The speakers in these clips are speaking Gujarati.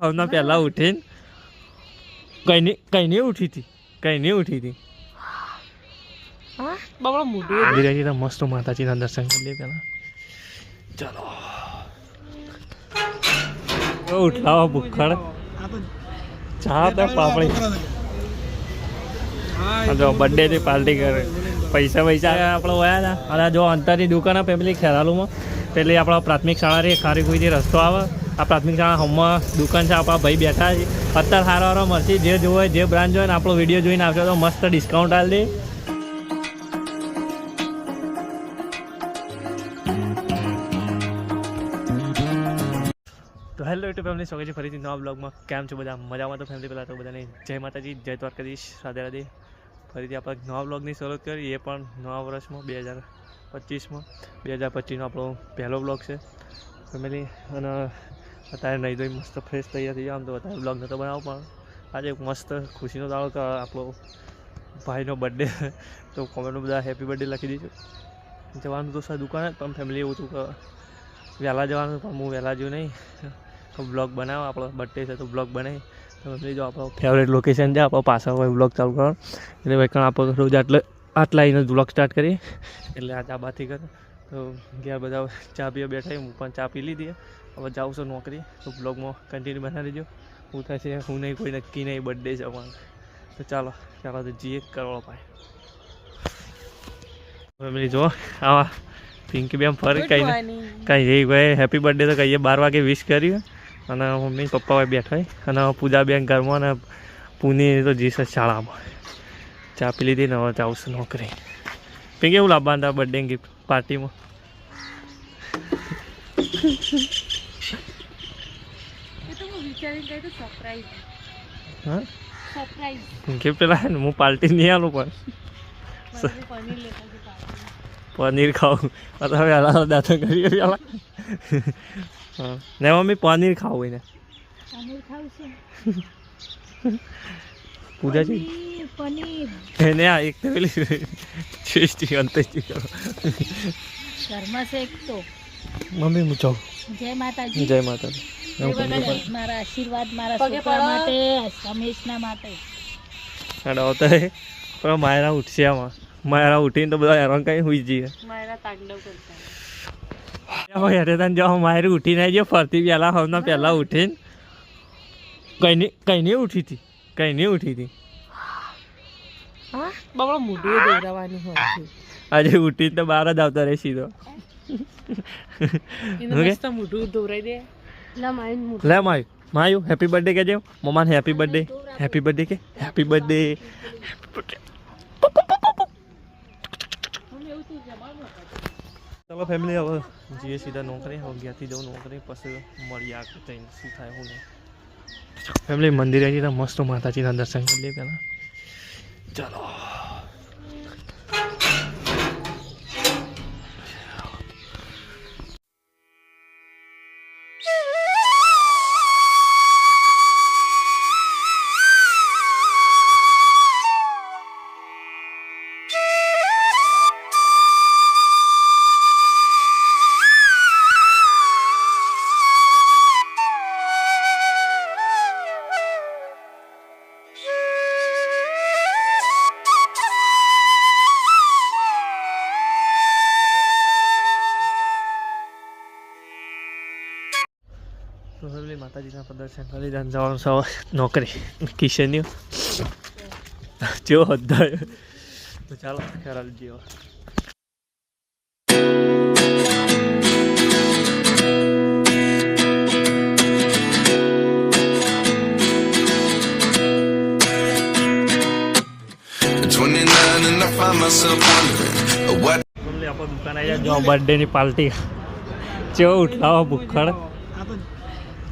હમણાં પહેલા ઉઠીને કઈ નહીં ઉઠી હતી મસ્ત માતાજીના દર્શન કરી લે પેલા. ચાલો ઉઠાવા ભૂખડ ચા તો પાપડી જો બર્થડે ની પાર્ટી કરે. પૈસા આપણે વયા હતા અને જો અંતરની દુકાન ફેમિલી ખેરાલુમાં પેલી આપણા પ્રાથમિક શાળા રે ખારીકુઈથી રસ્તો આવે. આ પ્રાથમિક શાળા હમણાં દુકાન છે. આપણા ભાઈ બેઠા છે અત્યારે સારો મળશે. જે જોવે જે બ્રાન્ડ જોવે ને આપણો વિડીયો જોઈને આવશે તો મસ્ત ડિસ્કાઉન્ટ આલી દે. તો હેલો યુટ્યુબ ફેમિલી, સ્વાગત છે ફરીથી નવા બ્લોગમાં. કેમ છો બધા? મજામાં? તો ફેમિલી પહેલાં તો બધાને જય માતાજી, જય દ્વારકાધીશ, રાધે રાધે. ફરીથી આપણે નવા બ્લોગની શરૂઆત કરી, એ પણ નવા વર્ષમાં 2025નો આપણો પહેલો બ્લોગ છે ફેમિલી. અને અત્યારે નહીં ધોઈ મસ્ત ફ્રેશ તૈયાર થઈ જાય. આમ તો અત્યારે બ્લોગ નહોતો બનાવો પણ આજે મસ્ત ખુશીનો દાડો કે આપણો ભાઈનો બર્થડે. તો કોમેન્ટમાં બધા હેપી બર્થડે લખી દીધું. જવાનું તો સર દુકાને પણ ફેમિલી એવું હતું કે વહેલા જવાનું, પણ હું વહેલા જ્યું નહીં. તો બ્લોગ બનાવો, આપણો બર્થડે છે તો બ્લોગ બનાવી. તો ફેમિલી જો આપણો ફેવરેટ લોકેશન છે, આપણો પાછળ હોય બ્લોગ ચાલુ કરો એટલે ભાઈ કારણ આપણે રોજ આટલા આવીને બ્લોગ સ્ટાર્ટ કરીએ. એટલે આ ચા બાથી કરે તો ઘેર બધા ચા પીવા બેઠા. હું પણ ચા પી લીધી. હવે જાઉં છું નોકરી. તો બ્લોગમાં કન્ટિન્યુ બનાવી દેજો. હું થાય છે હું નહીં, કોઈ નક્કી નહીં, બર્થડે છે પણ. તો ચાલો તો જીએ કરો ભાઈ. ફેમિલી જો આવા પિંકી બેમ ફરી કઈ એ ભાઈ હેપી બર્થડે તો કહીએ 12 વાગે વિશ કર્યું. અને મમ્મી પપ્પા ભાઈ બેઠા હોય અને પૂજા બેન ઘરમાં અને પુની તો જીસ શાળામાં. ચા પી લીધી ને હવે જાઉં છું નોકરી. પિંકી એવું લાવવાનું હતા બર્થડે ગિફ્ટ પાર્ટીમાં? હા ગિફ્ટ લાવે ને હું પાર્ટી નહીં આલું પણ પનીર ખાવું. હવે હલા દાંતો કરીએ પેલા. હા ને મમ્મી પનીર ખાવું હોય ને પૂજા છે એને આ એક તો પેલી ટેસ્ટી અંતેસ્ટી કરો ઘરમાં છે એક તો. મમ્મી હું જાઉં. જય માતાજી. જય માતાજી. મારા આશીર્વાદ મારા છોકરા માટે, હમેશના માટે. આવતા પણ માયરા ઉઠશે. આમાં માયરા ઉઠીને તો બધા હેરાન કઈ હોઈ જઈએ. મારા તાંડવ કરતા જો માયરી ઉઠીને આવી ગયો ફરતી પહેલા હમણાં પહેલા ઉઠીને કઈ નહીં ઉઠી હતી બાબા મોઢું દોરાવાનું હોય. આજે ઉઠીને તો બહાર જ આવતા રહે સીધો. મોઢું દોરાઈ દે. લે માયુ હેપી બર્થડે કહેજે મમ્માને. હેપી બર્થડે કે હેપી બર્થડે. ચાલો ફેમિલી હવે જઈએ સીધા નોકરી. હવે ઘેરથી જવું નોકરી, પછી મળીએ આગળ જઈને શું થાય હું નહીં. ફેમિલી મંદિરે જઈએ મસ્ત માતાજીના દર્શન કરી લઈએ પહેલાં. ચાલો તો ફેમિલી માતાજીના પ્રદર્શન કરી દઈને જવાનું છે નોકરી. કિશનની જેવો હદાય. તો ચાલો ખેરાલ જેવો. આપણો દુકાન આવી જાય જો બર્થડે ની પાર્ટી જેવો ઉઠાવો ભૂખડ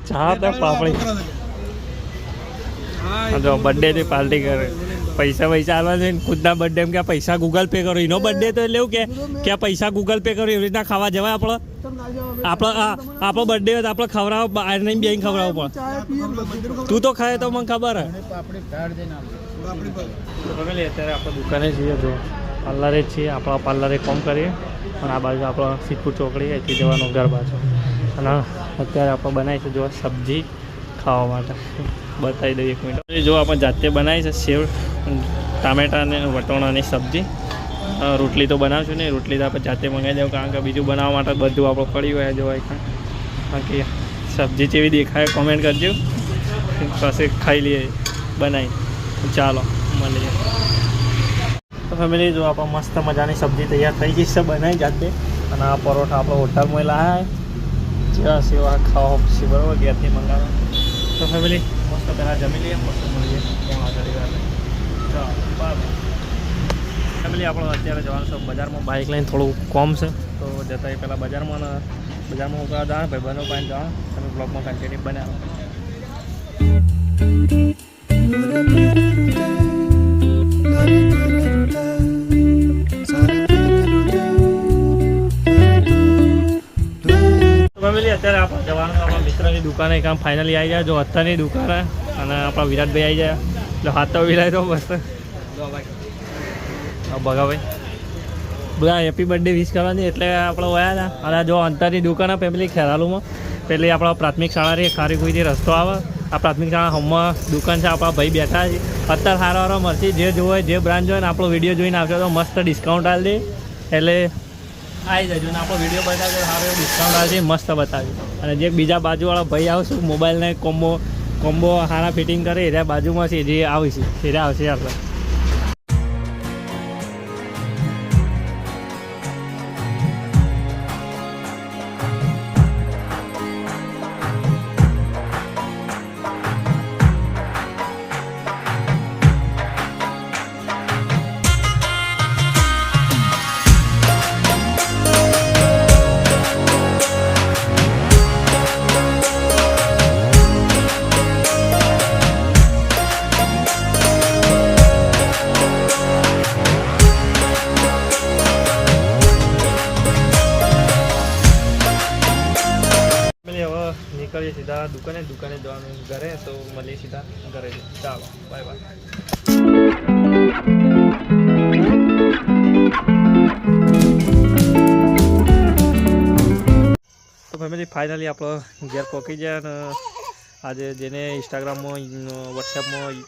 ચા તો પાપડી. જો બર્થડે ની પાર્ટી કરે. પૈસા આવવા છે ખુદના બર્થડે એમ કે પૈસા ગૂગલ પે કરો. એનો બર્થડે તો એટલે એવું કે પૈસા ગૂગલ પે કરો. એવી રીતના ખાવા જવાય આપણો બર્થડે હોય તો આપણે ખવડાવો બહાર નહીં બેન ખવડાવવું પડે. તું તો ખાય તો મને ખબર હે. અત્યારે આપણે દુકાને છીએ જો પાર્લરે જ છીએ. આપણા પાર્લરે કામ કરીએ અને આ બાજુ આપણો સિદ્ધપુર ચોકડી અહીંથી જવાનું ઘર બાજુ. અને અત્યારે આપણે બનાવીશું જો સબ્જી ખાવા માટે બતાવી દઈએ 1 મિનિટ. જો આપણે જાતે બનાવી છે સેવ ટામેટા અને વટોણાની સબ્જી. રોટલી તો બનાવશું ને, રોટલી તો આપણે જાતે મંગાવી દેવું, કારણ કે બીજું બનાવવા માટે બધું આપણે પડી હોય જો બાકી સબ્જી જેવી દેખાય કોમેન્ટ કરજો, પછી ખાઈ લઈએ બનાવી. ચાલો મળીએ. તો ફેમિલી જો આપણે મસ્ત મજાની સબ્જી તૈયાર થઈ ગઈ છે બનાવી જાતે. અને આ પરોઠા આપણે હોટલમાં લાવ્યા જેવા સેવા ખાવા પછી બરાબર ઘેરથી મંગાવવા. તો ફેમિલી મસ્ત પહેલાં જમી લઈએ, મસ્ત મળીએ ત્યાં આગળ વાર. ચાલો બાય. ફેમિલી આપણે અત્યારે જવાનું છે બજારમાં, બાઇક લઈને થોડું કોમ છે તો જતા પહેલાં બજારમાં ઉપર જવાનું ભાઈ બનો પાણી જવાનું. તમે બ્લોગમાં કન્ટિન્યુ બનાવો. ફેમિલી અત્યારે આપણે જવાનું આપણા મિત્રની દુકાને કામ ફાઇનલી આવી જાય. જો અત્યારની દુકાને અને આપણા વિરાટભાઈ આવી જાય એટલે હાથ તો વિલાય તો મસ્ત ભગાભાઈ બધા હેપી બર્થડે વિશ કરવાની એટલે આપણે વયા હતા. અને જો અંતરની દુકાન ફેમિલી ખેરાલુમાં પેલી આપણા પ્રાથમિક શાળાથી ખારીકુઈથી રસ્તો આવે. આ પ્રાથમિક શાળા હમણાં દુકાન છે, આપણા ભાઈ બેઠા છે. અત્યારે સારા મળશે, જે જોવે જે બ્રાન્ડ જોવે ને આપણો વિડીયો જોઈને આવશે તો મસ્ત ડિસ્કાઉન્ટ આપી દે. એટલે આવી જજો ને આપણો વિડીયો બતાવજો, સારો એવો ડિસ્કાઉન્ટ આવશે, મસ્ત બતાવ્યું. અને જે બીજા બાજુવાળા ભાઈ આવશે મોબાઈલને કોમ્બો સારા ફિટિંગ કરે એના બાજુમાં છે જે આવશે એ આવશે આપણે. નીકળીએ સીધા દુકાને જવાનું ઘરે. તો મળીએ સીધા ઘરે. ચાલો બાય બાય. તો ફેમિલી ફાઇનલી આપણો ઘેર પહોંચી જાય. અને આજે જેને ઇન્સ્ટાગ્રામમાં વોટ્સએપમાં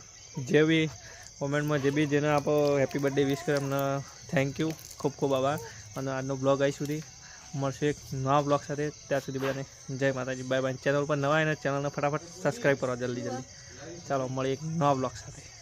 જે બી કોમેન્ટમાં જે બી જેને આપણો હેપી બર્થડે વિશ કરે એમને થેન્ક યુ, ખૂબ ખૂબ આભાર. અને આજનો બ્લોગ અહીં સુધી મળશે એક નવા બ્લોગ સાથે. ત્યાં સુધી બધાને જય માતાજી, બાય બાય. ચેનલ પર નવા અને ચેનલને ફટાફટ સબસ્ક્રાઈબ કરો જલ્દી. ચાલો મળીએ એક નવા બ્લોગ સાથે.